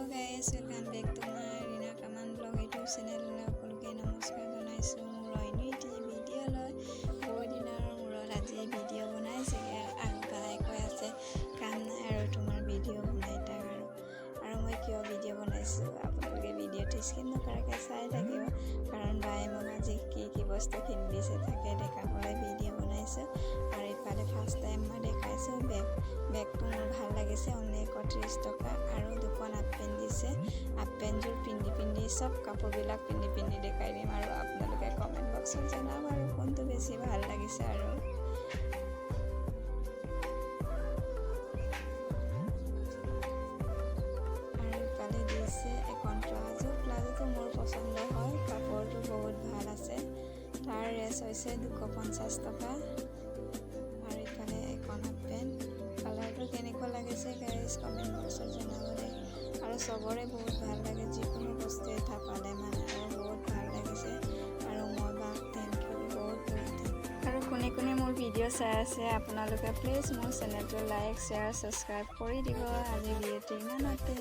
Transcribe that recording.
Hello guys, welcome back to my Rina Kaman Vlog YouTube channel. সকলোকে নমস্কাৰ জনাইছোঁ মোৰ অন্য এটি ভিডিঅ'লৈ। বহুত দিনৰ মূৰত আজি ভিডিঅ' বনাইছে আৰু বাই কৈ আছে কাম নাই আৰু তোমাৰ ভিডিঅ' বনাই থাক আৰু মই কিয় ভিডিঅ' বনাইছোঁ আপোনালোকে ভিডিঅ'টো স্কিপ নকৰাকৈ চাই থাকিব, কাৰণ বাই মোক আজি কি বস্তু কিনি দিছে তাকে দেখাবলৈ ভিডিঅ' বনাইছোঁ। আৰু ইফালে ফাৰ্ষ্ট টাইম মই দেখাইছোঁ বেগটো মোৰ ভাল লাগিছে, অনলি 31 টকা আৰু দুখন হাফ পেণ্ট দিছে। হাফ পেণ্টযোৰ পিন্ধি চব কাপোৰবিলাক পিন্ধি দেখাই দিম আৰু আপোনালোকে কমেণ্ট বক্সত জনাব আৰু কোনটো বেছি ভাল লাগিছে। আৰু ইফালে দিছে এখন প্লাজোটো মোৰ পচন্দ হয়, কাপোৰটো বহুত ভাল আছে। তাৰ ৰেচ হৈছে 250 টকা। আৰু ইফালে এখন হাফ পেণ্ট, কালাৰটো কেনেকুৱা লাগিছে গাইজ কমেণ্ট বক্সত জনাব দে। আৰু চবৰে বহুত ভাল লাগে, যিকোনো বস্তু এটা পালে মানে আৰু বহুত ভাল লাগিছে। আৰু মই বাক থেংক ইউ বহুত। আৰু কোনে মোৰ ভিডিঅ' চাই আছে আপোনালোকে প্লিজ মোৰ চেনেলটো লাইক শ্বেয়াৰ ছাবস্ক্ৰাইব কৰি দিব। আজি ভিডিঅ'টো ইমানতে।